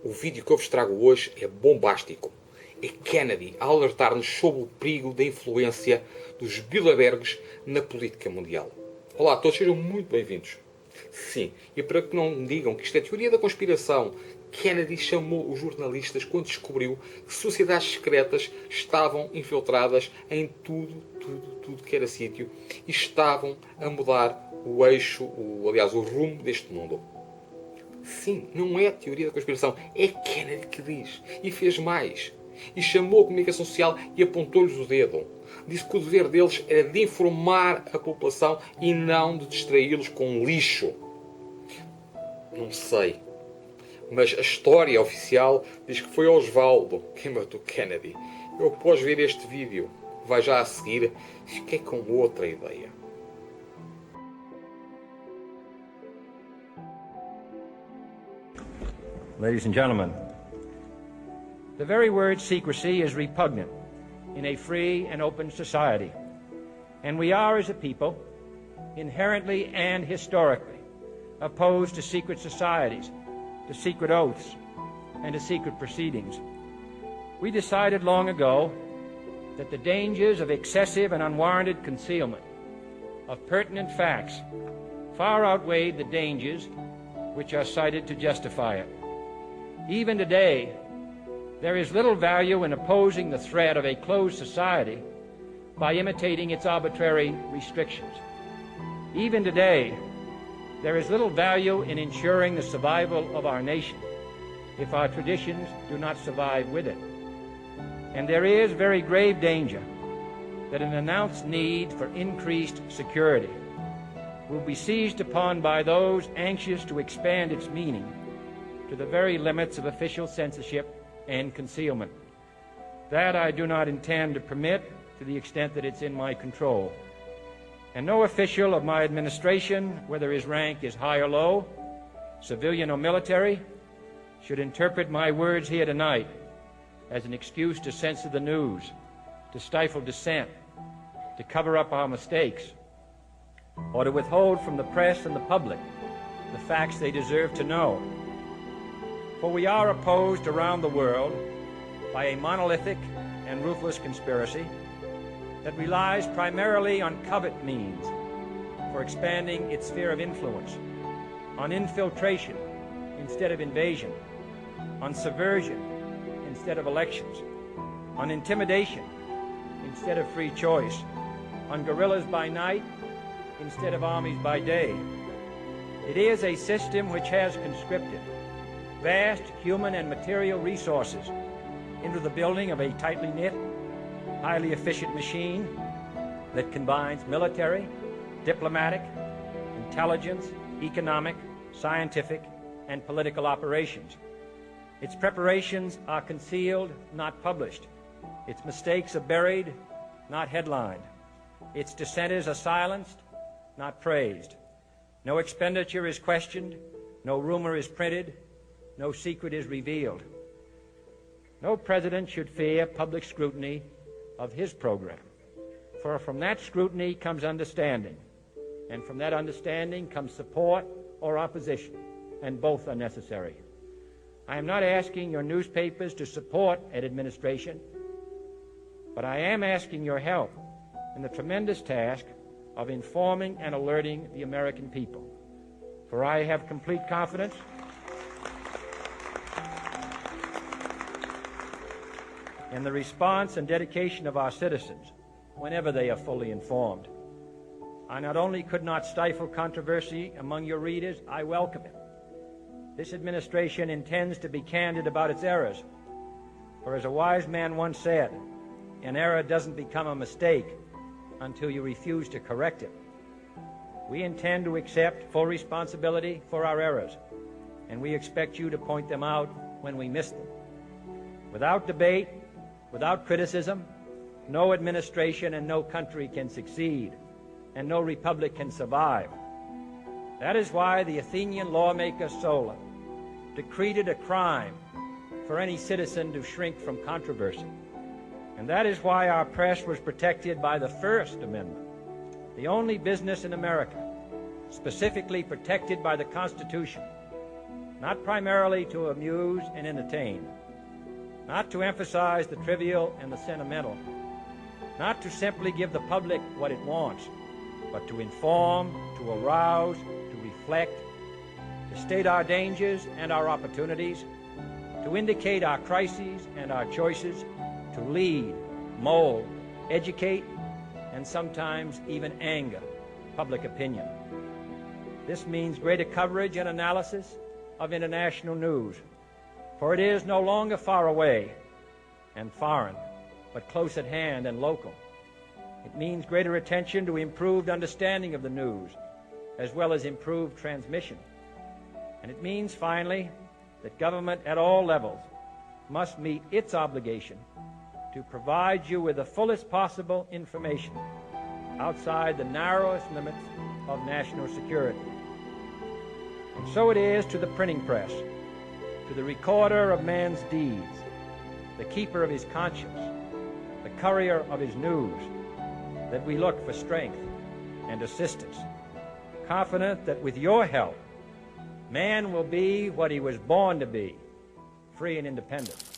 O vídeo que eu vos trago hoje é bombástico. É Kennedy a alertar-nos sobre o perigo da influência dos Bilderbergs na política mundial. Olá a todos, sejam muito bem-vindos. Sim, e para que não me digam que isto é teoria da conspiração, Kennedy chamou os jornalistas quando descobriu que sociedades secretas estavam infiltradas em tudo que era sítio e estavam a mudar o eixo, o rumo deste mundo. Sim, não é teoria da conspiração, é Kennedy que diz. E fez mais. E chamou a comunicação social e apontou-lhes o dedo. Disse que o dever deles era de informar a população e não de distraí-los com lixo. Não sei. Mas a história oficial diz que foi Osvaldo quem matou Kennedy. Eu, após ver este vídeo, vai já a seguir, fiquei com outra ideia. Ladies and gentlemen, the very word secrecy is repugnant in a free and open society. And we are, as a people, inherently and historically opposed to secret societies, to secret oaths, and to secret proceedings. We decided long ago that the dangers of excessive and unwarranted concealment of pertinent facts far outweighed the dangers which are cited to justify it. Even today, there is little value in opposing the threat of a closed society by imitating its arbitrary restrictions. Even today, there is little value in ensuring the survival of our nation if our traditions do not survive with it. And there is very grave danger that an announced need for increased security will be seized upon by those anxious to expand its meaning to the very limits of official censorship and concealment. That I do not intend to permit to the extent that it's in my control. And no official of my administration, whether his rank is high or low, civilian or military, should interpret my words here tonight as an excuse to censor the news, to stifle dissent, to cover up our mistakes, or to withhold from the press and the public the facts they deserve to know. For we are opposed around the world by a monolithic and ruthless conspiracy that relies primarily on covert means for expanding its sphere of influence, on infiltration instead of invasion, on subversion instead of elections, on intimidation instead of free choice, on guerrillas by night instead of armies by day. It is a system which has conscripted vast human and material resources into the building of a tightly knit, highly efficient machine that combines military, diplomatic, intelligence, economic, scientific, and political operations. Its preparations are concealed, not published. Its mistakes are buried, not headlined. Its dissenters are silenced, not praised. No expenditure is questioned, no rumor is printed, no secret is revealed. No president should fear public scrutiny of his program, for from that scrutiny comes understanding, and from that understanding comes support or opposition, and both are necessary. I am not asking your newspapers to support an administration, but I am asking your help in the tremendous task of informing and alerting the American people. For I have complete confidence in the response and dedication of our citizens whenever they are fully informed. I not only could not stifle controversy among your readers, I welcome it. This administration intends to be candid about its errors. For as a wise man once said, an error doesn't become a mistake until you refuse to correct it. We intend to accept full responsibility for our errors, and we expect you to point them out when we miss them. Without debate, without criticism, no administration and no country can succeed, and no republic can survive. That is why the Athenian lawmaker Solon decreed it a crime for any citizen to shrink from controversy. And that is why our press was protected by the First Amendment, the only business in America specifically protected by the Constitution not primarily to amuse and entertain, not to emphasize the trivial and the sentimental, not to simply give the public what it wants, but to inform, to arouse, to reflect, to state our dangers and our opportunities, to indicate our crises and our choices, to lead, mold, educate, and sometimes even anger public opinion. This means greater coverage and analysis of international news, for it is no longer far away and foreign, but close at hand and local. It means greater attention to improved understanding of the news, as well as improved transmission. And it means, finally, that government at all levels must meet its obligation to provide you with the fullest possible information outside the narrowest limits of national security. And so it is to the printing press, to the recorder of man's deeds, the keeper of his conscience, the courier of his news, that we look for strength and assistance, confident that with your help, man will be what he was born to be, free and independent.